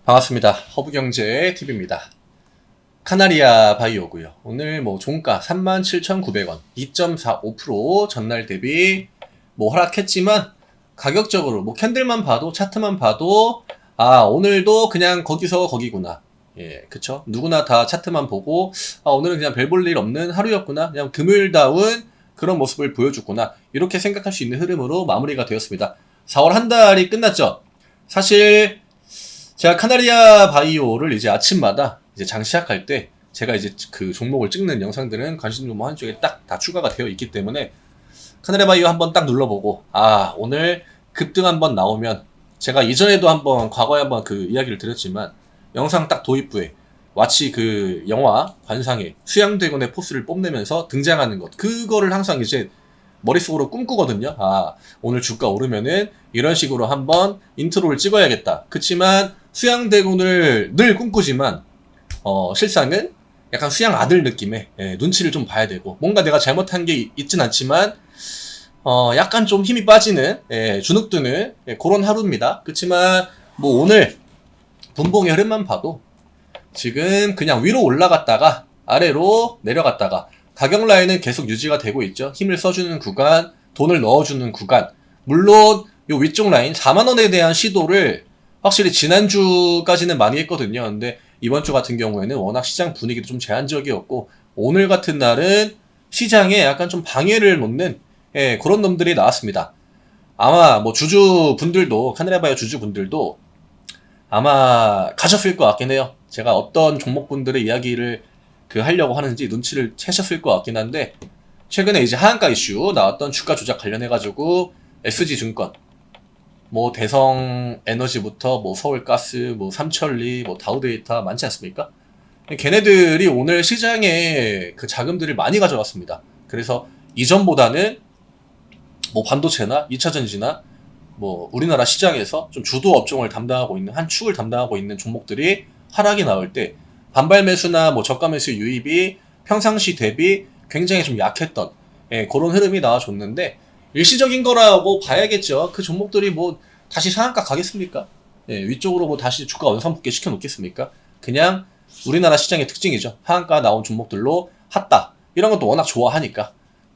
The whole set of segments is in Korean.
반갑습니다. 허브경제TV입니다. 카나리아 바이오고요. 오늘 종가 37,900원, 2.45% 전날 대비 하락했지만 가격적으로 캔들만 봐도 차트만 봐도 오늘도 그냥 거기서 거기구나. 예, 그쵸? 누구나 다 차트만 보고 오늘은 그냥 별 볼 일 없는 하루였구나. 그냥 금요일다운 그런 모습을 보여줬구나. 이렇게 생각할 수 있는 흐름으로 마무리가 되었습니다. 4월 한 달이 끝났죠. 사실 제가 카나리아 바이오를 이제 아침마다 이제 장 시작할 때 제가 이제 그 종목을 찍는 영상들은 관심 종목 한쪽에 딱 다 추가가 되어 있기 때문에 카나리아 바이오 한번 딱 눌러보고 오늘 급등 한번 나오면 제가 이전에도 한번 과거에 한번 그 이야기를 드렸지만 영상 딱 도입 후에 마치 그 영화 관상의 수양대군의 포스를 뽐내면서 등장하는 것 그거를 항상 이제 머릿속으로 꿈꾸거든요. 오늘 주가 오르면은 이런 식으로 한번 인트로를 찍어야겠다. 그치만 수양대군을 늘 꿈꾸지만 실상은 약간 수양 아들 느낌의 눈치를 좀 봐야 되고 뭔가 내가 잘못한 게 있진 않지만 약간 좀 힘이 빠지는 주눅드는 그런 하루입니다. 그치만 오늘 분봉의 흐름만 봐도 지금 그냥 위로 올라갔다가 아래로 내려갔다가 가격 라인은 계속 유지가 되고 있죠. 힘을 써주는 구간, 돈을 넣어주는 구간. 물론 요 위쪽 라인 4만원에 대한 시도를 확실히 지난주까지는 많이 했거든요. 근데 이번 주 같은 경우에는 워낙 시장 분위기도 좀 제한적이었고 오늘 같은 날은 시장에 약간 좀 방해를 놓는 그런 놈들이 나왔습니다. 아마 주주 분들도 카나리아 바이오 주주 분들도 아마 가셨을 것 같긴 해요. 제가 어떤 종목분들의 이야기를 하려고 하는지 눈치를 채셨을 것 같긴 한데 최근에 이제 하한가 이슈 나왔던 주가 조작 관련해가지고 SG증권 대성에너지부터 서울가스 삼천리 다우데이터 많지 않습니까? 걔네들이 오늘 시장에 그 자금들을 많이 가져왔습니다. 그래서 이전보다는 반도체나 2차전지나 우리나라 시장에서 좀 주도 업종을 담당하고 있는 한 축을 담당하고 있는 종목들이 하락이 나올 때 반발 매수나 저가 매수 유입이 평상시 대비 굉장히 좀 약했던 그런 흐름이 나와줬는데 일시적인 거라고 봐야겠죠. 그 종목들이 다시 상한가 가겠습니까? 위쪽으로 다시 주가 원상복귀 시켜 놓겠습니까? 그냥 우리나라 시장의 특징이죠. 하한가 나온 종목들로 핫다 이런 것도 워낙 좋아하니까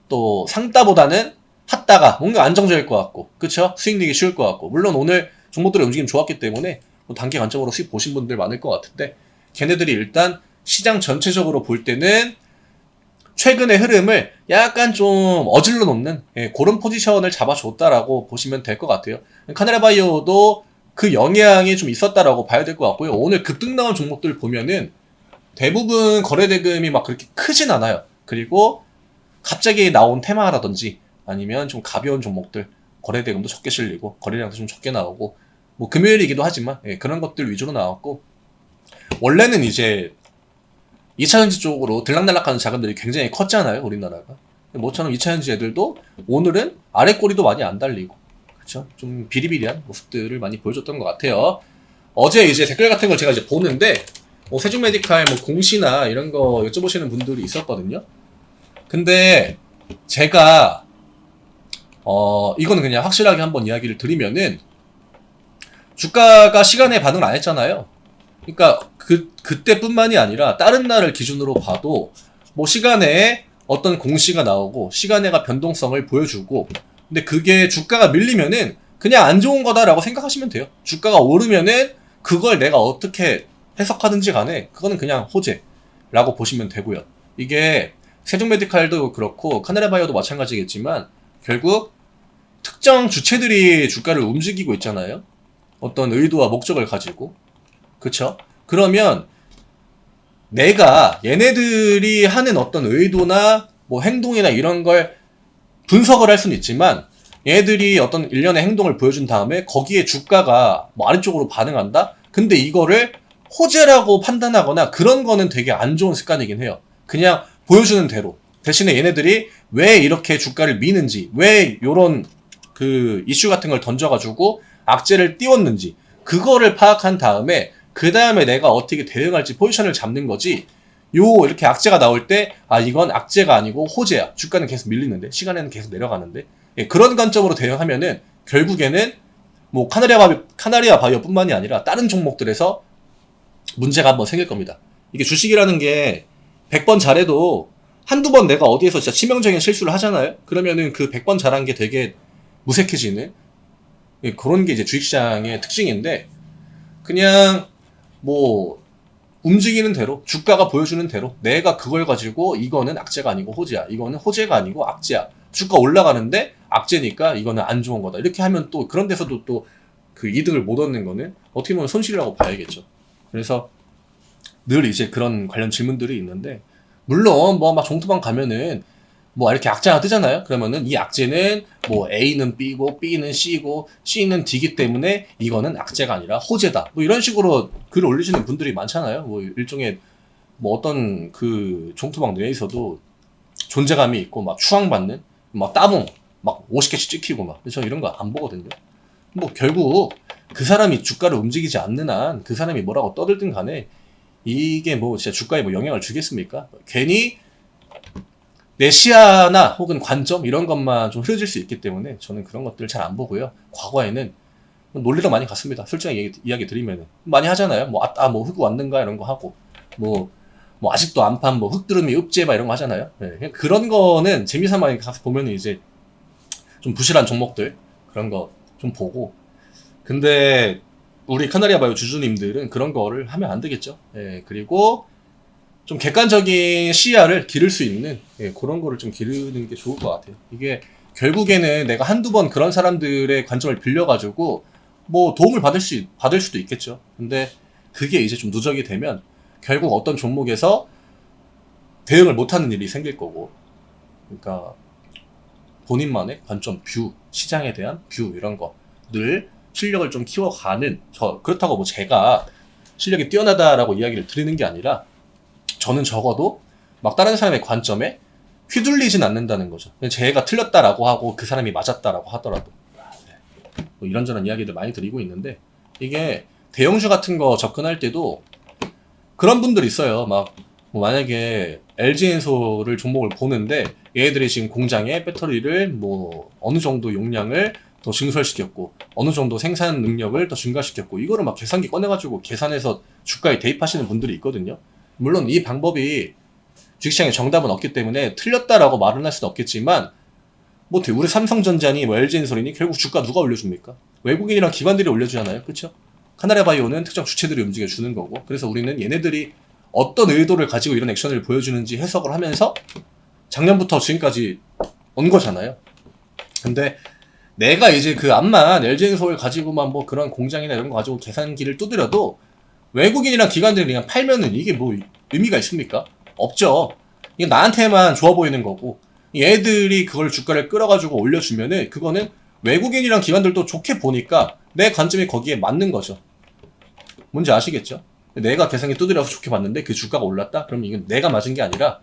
또 상따보다는 핫다가 뭔가 안정적일 것 같고 그쵸? 수익 내기 쉬울 것 같고 물론 오늘 종목들의 움직임 좋았기 때문에 단기 관점으로 수익 보신 분들 많을 것 같은데 걔네들이 일단 시장 전체적으로 볼 때는 최근의 흐름을 약간 좀 어질러 놓는 그런 포지션을 잡아줬다라고 보시면 될 것 같아요. 카나리아 바이오도 그 영향이 좀 있었다라고 봐야 될 것 같고요. 오늘 급등 나온 종목들 보면은 대부분 거래대금이 그렇게 크진 않아요. 그리고 갑자기 나온 테마라든지 아니면 좀 가벼운 종목들 거래대금도 적게 실리고 거래량도 좀 적게 나오고 금요일이기도 하지만 그런 것들 위주로 나왔고 원래는 이제 2차전지 쪽으로 들락날락하는 자금들이 굉장히 컸잖아요, 우리나라가. 모처럼 2차전지 애들도 오늘은 아래 꼬리도 많이 안 달리고, 그쵸? 좀 비리비리한 모습들을 많이 보여줬던 것 같아요. 어제 이제 댓글 같은 걸 제가 이제 보는데, 세종메디칼 공시나 이런 거 여쭤보시는 분들이 있었거든요. 근데 제가, 이거는 그냥 확실하게 한번 이야기를 드리면은, 주가가 시간에 반응을 안 했잖아요. 그러니까 그때뿐만이 아니라 다른 날을 기준으로 봐도 시간에 어떤 공시가 나오고 시간에가 변동성을 보여주고 근데 그게 주가가 밀리면은 그냥 안 좋은 거다라고 생각하시면 돼요. 주가가 오르면은 그걸 내가 어떻게 해석하든지 간에 그거는 그냥 호재라고 보시면 되고요. 이게 세종메디칼도 그렇고 카나리아 바이오도 마찬가지겠지만 결국 특정 주체들이 주가를 움직이고 있잖아요. 어떤 의도와 목적을 가지고 그쵸? 그러면 내가 얘네들이 하는 어떤 의도나 행동이나 이런 걸 분석을 할 수는 있지만 얘네들이 어떤 일련의 행동을 보여준 다음에 거기에 주가가 아래쪽으로 반응한다? 근데 이거를 호재라고 판단하거나 그런 거는 되게 안 좋은 습관이긴 해요. 그냥 보여주는 대로. 대신에 얘네들이 왜 이렇게 주가를 미는지, 왜 요런 이슈 같은 걸 던져가지고 악재를 띄웠는지, 그거를 파악한 다음에 그 다음에 내가 어떻게 대응할지 포지션을 잡는 거지. 이렇게 악재가 나올 때 이건 악재가 아니고 호재야. 주가는 계속 밀리는데 시간에는 계속 내려가는데 그런 관점으로 대응하면은 결국에는 카나리아 바이오뿐만이 아니라 다른 종목들에서 문제가 한번 생길 겁니다. 이게 주식이라는 게 100번 잘해도 한두 번 내가 어디에서 진짜 치명적인 실수를 하잖아요? 그러면은 그 100번 잘한 게 되게 무색해지는 그런 게 이제 주식시장의 특징인데, 그냥 뭐 움직이는 대로, 주가가 보여주는 대로 내가 그걸 가지고 이거는 악재가 아니고 호재야, 이거는 호재가 아니고 악재야, 주가 올라가는데 악재니까 이거는 안 좋은 거다, 이렇게 하면 또 그런 데서도 또 그 이득을 못 얻는 거는 어떻게 보면 손실이라고 봐야겠죠. 그래서 늘 이제 그런 관련 질문들이 있는데, 물론 뭐 막 종토방 가면은 뭐 이렇게 악재가 뜨잖아요. 그러면은 이 악재는 뭐 A는 B고 B는 C고 C는 D기 때문에 이거는 악재가 아니라 호재다, 뭐 이런 식으로 글을 올리시는 분들이 많잖아요. 뭐 일종의 뭐 어떤 그 종토방 내에서도 존재감이 있고 막 추앙받는 막 따봉 막 50개씩 찍히고 막, 저 이런 거 안 보거든요. 뭐 결국 그 사람이 주가를 움직이지 않는 한 그 사람이 뭐라고 떠들든 간에 이게 뭐 진짜 주가에 뭐 영향을 주겠습니까? 괜히 내 시야나 혹은 관점 이런 것만 좀 흐려질 수 있기 때문에 저는 그런 것들 잘 안 보고요. 과거에는 놀리러 많이 갔습니다. 솔직하게 이야기 드리면은 많이 하잖아요. 뭐 뭐 흙 왔는가 이런 거 하고, 뭐 아직도 안판 뭐 흙두루미 읍제 막 이런 거 하잖아요. 네, 그런 거는 재미삼아 가서 보면은 이제 좀 부실한 종목들 그런 거 좀 보고. 근데 우리 카나리아 바이오 주주님들은 그런 거를 하면 안 되겠죠. 예, 그리고 좀 객관적인 시야를 기를 수 있는, 예, 그런 거를 좀 기르는 게 좋을 것 같아요. 이게 결국에는 내가 한두 번 그런 사람들의 관점을 빌려가지고 뭐 도움을 받을 수도 있겠죠. 근데 그게 이제 좀 누적이 되면 결국 어떤 종목에서 대응을 못하는 일이 생길 거고, 그러니까 본인만의 관점, 뷰, 시장에 대한 뷰 이런 거 늘 실력을 좀 키워가는, 그렇다고 뭐 제가 실력이 뛰어나다라고 이야기를 드리는 게 아니라 저는 적어도 막 다른 사람의 관점에 휘둘리진 않는다는 거죠. 제가 틀렸다라고 하고 그 사람이 맞았다라고 하더라도 뭐 이런저런 이야기들 많이 드리고 있는데, 이게 대형주 같은 거 접근할 때도 그런 분들 있어요. 막 뭐 만약에 LG엔소를 종목을 보는데 얘네들이 지금 공장에 배터리를 뭐 어느 정도 용량을 더 증설시켰고 어느 정도 생산 능력을 더 증가시켰고, 이거를 막 계산기 꺼내가지고 계산해서 주가에 대입하시는 분들이 있거든요. 물론 이 방법이 주식시장에 정답은 없기 때문에 틀렸다라고 말은 할 수는 없겠지만, 뭐 우리 삼성전자니 뭐 LG엔솔이니 결국 주가 누가 올려줍니까? 외국인이랑 기관들이 올려주잖아요. 그렇죠? 카나리아바이오는 특정 주체들이 움직여주는 거고, 그래서 우리는 얘네들이 어떤 의도를 가지고 이런 액션을 보여주는지 해석을 하면서 작년부터 지금까지 온 거잖아요. 근데 내가 이제 그 암만 LG엔솔 가지고만 뭐 그런 공장이나 이런 거 가지고 계산기를 두드려도 외국인이랑 기관들이 그냥 팔면은 이게 뭐 의미가 있습니까? 없죠. 이게 나한테만 좋아 보이는 거고, 얘들이 그걸 주가를 끌어가지고 올려주면은 그거는 외국인이랑 기관들도 좋게 보니까 내 관점이 거기에 맞는 거죠. 뭔지 아시겠죠? 내가 계산기 두드려서 좋게 봤는데 그 주가가 올랐다? 그럼 이건 내가 맞은 게 아니라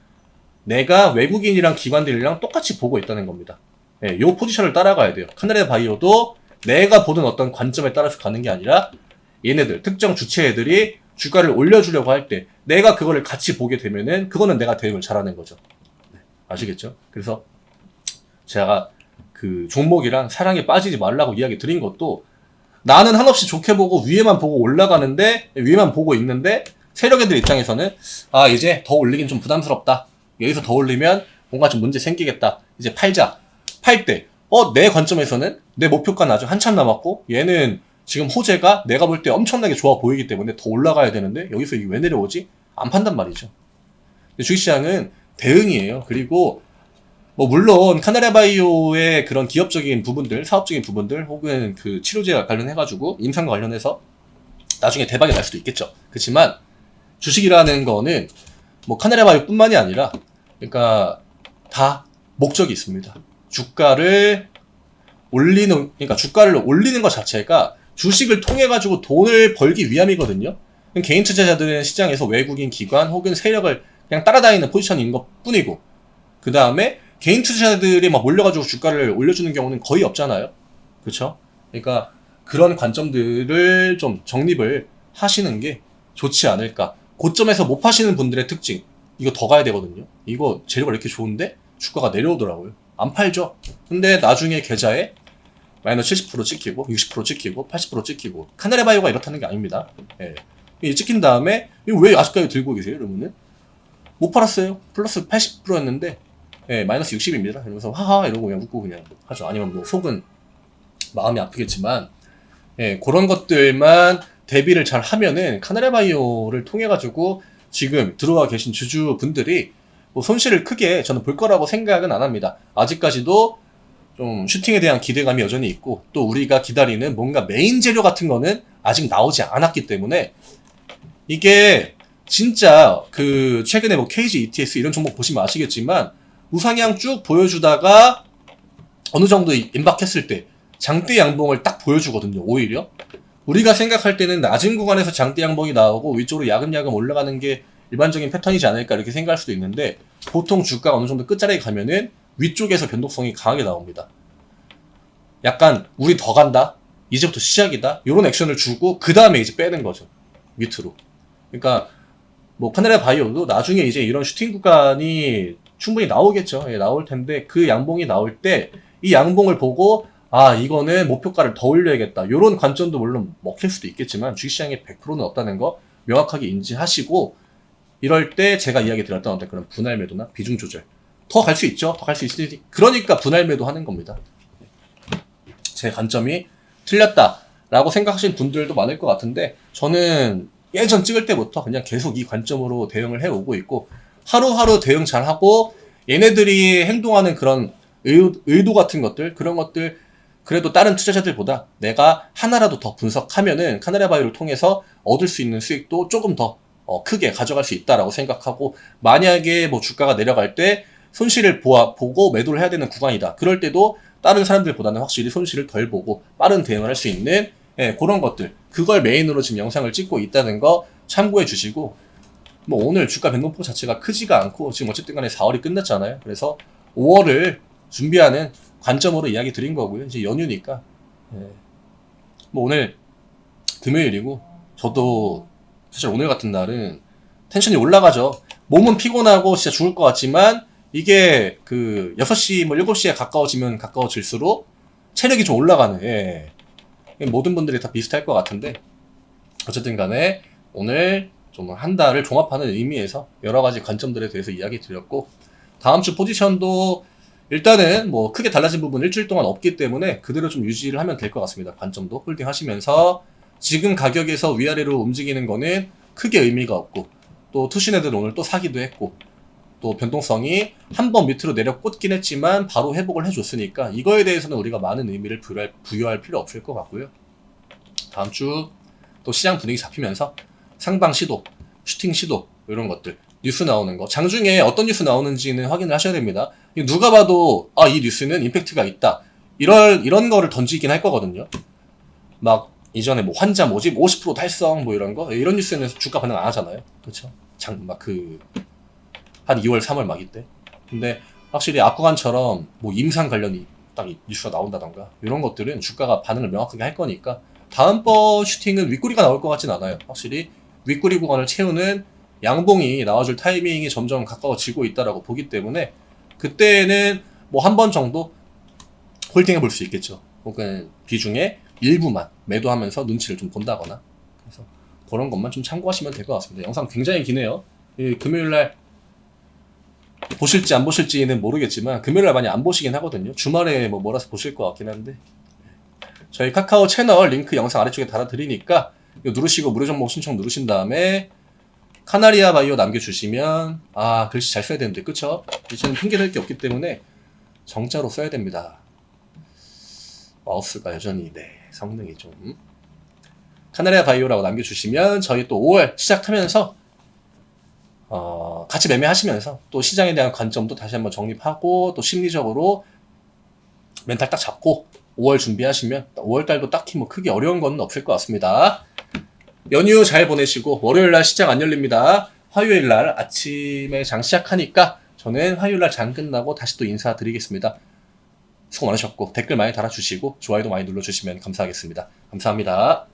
내가 외국인이랑 기관들이랑 똑같이 보고 있다는 겁니다. 예, 요 포지션을 따라가야 돼요. 카나리아 바이오도 내가 보는 어떤 관점에 따라서 가는 게 아니라 얘네들 특정 주체 애들이 주가를 올려주려고 할 때 내가 그거를 같이 보게 되면은 그거는 내가 대응을 잘하는 거죠. 아시겠죠? 그래서 제가 그 종목이랑 사랑에 빠지지 말라고 이야기 드린 것도, 나는 한없이 좋게 보고 위에만 보고 올라가는데, 위에만 보고 있는데 세력애들 입장에서는 아 이제 더 올리긴 좀 부담스럽다, 여기서 더 올리면 뭔가 좀 문제 생기겠다, 이제 팔자. 팔 때 내 관점에서는 내 목표가는 아직 한참 남았고 얘는 지금 호재가 내가 볼 때 엄청나게 좋아 보이기 때문에 더 올라가야 되는데 여기서 이게 왜 내려오지? 안 판단 말이죠. 주식시장은 대응이에요. 그리고 뭐 물론 카나리아 바이오의 그런 기업적인 부분들, 사업적인 부분들, 혹은 그 치료제 관련해가지고 임상과 관련해서 나중에 대박이 날 수도 있겠죠. 그렇지만 주식이라는 거는 뭐 카나리아 바이오뿐만이 아니라 그러니까 다 목적이 있습니다. 주가를 올리는, 그러니까 주가를 올리는 것 자체가 주식을 통해 가지고 돈을 벌기 위함이거든요. 개인 투자자들은 시장에서 외국인 기관 혹은 세력을 그냥 따라다니는 포지션인 것 뿐이고, 그 다음에 개인 투자자들이 막 몰려가지고 주가를 올려주는 경우는 거의 없잖아요. 그렇죠? 그러니까 그런 관점들을 좀 정립을 하시는 게 좋지 않을까. 고점에서 못 파시는 분들의 특징, 이거 더 가야 되거든요. 이거 재료가 이렇게 좋은데 주가가 내려오더라고요. 안 팔죠. 근데 나중에 계좌에 마이너스 70% 찍히고 60% 찍히고 80% 찍히고, 카나리아 바이오가 이렇다는 게 아닙니다. 예. 찍힌 다음에 이거 왜 아직까지 들고 계세요? 이러면은 못 팔았어요. 플러스 80%였는데 예, 마이너스 60입니다. 이러면서 하하 이러고 그냥 웃고 그냥 하죠. 아니면 뭐 속은 마음이 아프겠지만 예, 그런 것들만 대비를 잘 하면은 카나레바이오를 통해 가지고 지금 들어와 계신 주주분들이 뭐 손실을 크게 저는 볼 거라고 생각은 안 합니다. 아직까지도 좀 슈팅에 대한 기대감이 여전히 있고 또 우리가 기다리는 뭔가 메인 재료 같은 거는 아직 나오지 않았기 때문에 이게 진짜 그 최근에 뭐 KG ETS 이런 종목 보시면 아시겠지만 우상향 쭉 보여주다가 어느 정도 임박했을 때 장대 양봉을 딱 보여주거든요. 오히려 우리가 생각할 때는 낮은 구간에서 장대 양봉이 나오고 위쪽으로 야금야금 올라가는 게 일반적인 패턴이지 않을까 이렇게 생각할 수도 있는데 보통 주가가 어느 정도 끝자락에 가면은 위쪽에서 변동성이 강하게 나옵니다. 약간 우리 더 간다, 이제부터 시작이다 이런 액션을 주고 그 다음에 이제 빼는 거죠. 밑으로. 그러니까 뭐 카나레 바이오도 나중에 이제 이런 슈팅 구간이 충분히 나오겠죠. 예, 나올 텐데 그 양봉이 나올 때 이 양봉을 보고 아 이거는 목표가를 더 올려야겠다 이런 관점도 물론 먹힐 수도 있겠지만 주식시장에 100%는 없다는 거 명확하게 인지하시고 이럴 때 제가 이야기 드렸던 어떤 그런 분할 매도나 비중 조절 더 갈 수 있죠. 더 갈 수 있으니 그러니까 분할 매도 하는 겁니다. 제 관점이 틀렸다라고 생각하시는 분들도 많을 것 같은데 저는 예전 찍을 때부터 그냥 계속 이 관점으로 대응을 해오고 있고 하루하루 대응 잘하고 얘네들이 행동하는 그런 의도 같은 것들 그런 것들 그래도 다른 투자자들보다 내가 하나라도 더 분석하면은 카나레바이오를 통해서 얻을 수 있는 수익도 조금 더 크게 가져갈 수 있다라고 생각하고 만약에 뭐 주가가 내려갈 때 손실을 보고 매도를 해야 되는 구간이다. 그럴 때도 다른 사람들보다는 확실히 손실을 덜 보고 빠른 대응을 할 수 있는 예, 그런 것들 그걸 메인으로 지금 영상을 찍고 있다는 거 참고해 주시고 뭐 오늘 주가 변동폭 자체가 크지가 않고 지금 어쨌든 간에 4월이 끝났잖아요. 그래서 5월을 준비하는 관점으로 이야기 드린 거고요. 이제 연휴니까 예. 뭐 오늘 금요일이고 저도 사실 오늘 같은 날은 텐션이 올라가죠. 몸은 피곤하고 진짜 죽을 것 같지만 이게 그 6시 뭐 7시에 가까워지면 가까워질수록 체력이 좀 올라가는 예. 모든 분들이 다 비슷할 것 같은데 어쨌든 간에 오늘 좀 한 달을 종합하는 의미에서 여러 가지 관점들에 대해서 이야기 드렸고 다음 주 포지션도 일단은 뭐 크게 달라진 부분 일주일 동안 없기 때문에 그대로 좀 유지를 하면 될 것 같습니다. 관점도 홀딩 하시면서 지금 가격에서 위아래로 움직이는 거는 크게 의미가 없고 또 투신애들은 오늘 또 사기도 했고 또 변동성이 한 번 밑으로 내려 꽂긴 했지만 바로 회복을 해줬으니까 이거에 대해서는 우리가 많은 의미를 부여할 필요 없을 것 같고요. 다음 주 또 시장 분위기 잡히면서 상방 시도, 슈팅 시도 이런 것들 뉴스 나오는 거 장중에 어떤 뉴스 나오는지는 확인을 하셔야 됩니다. 누가 봐도 아 이 뉴스는 임팩트가 있다 이런 거를 던지긴 할 거거든요. 막 이전에 뭐 환자 모집 50% 달성 뭐 이런 거 이런 뉴스는 주가 반응 안 하잖아요. 그렇죠? 한 2월 3월 막 이때 근데 확실히 압구간처럼 뭐 임상 관련이 딱 뉴스가 나온다던가 이런 것들은 주가가 반응을 명확하게 할 거니까 다음번 슈팅은 윗꼬리가 나올 것 같진 않아요. 확실히 윗꼬리 구간을 채우는 양봉이 나와줄 타이밍이 점점 가까워지고 있다라고 보기 때문에 그때는 뭐 한 번 정도 홀딩해 볼 수 있겠죠. 혹은 비중의 일부만 매도하면서 눈치를 좀 본다거나 그래서 그런 것만 좀 참고하시면 될 것 같습니다. 영상 굉장히 기네요. 금요일날 보실지 안 보실지는 모르겠지만 금요일날 많이 안 보시긴 하거든요. 주말에 뭐 몰아서 보실 것 같긴 한데 저희 카카오 채널 링크 영상 아래쪽에 달아드리니까 이거 누르시고 무료 정보 신청 누르신 다음에 카나리아 바이오 남겨주시면 아 글씨 잘 써야 되는데 그쵸? 저는 핑계댈 게 없기 때문에 정자로 써야 됩니다. 마우스가 여전히 네 성능이 좀 카나리아 바이오라고 남겨주시면 저희 또 5월 시작하면서 같이 매매하시면서 또 시장에 대한 관점도 다시 한번 정립하고 또 심리적으로 멘탈 딱 잡고 5월 준비하시면 5월달도 딱히 뭐 크게 어려운 건 없을 것 같습니다. 연휴 잘 보내시고 월요일날 시장 안 열립니다. 화요일날 아침에 장 시작하니까 저는 화요일날 장 끝나고 다시 또 인사드리겠습니다. 수고 많으셨고 댓글 많이 달아주시고 좋아요도 많이 눌러주시면 감사하겠습니다. 감사합니다.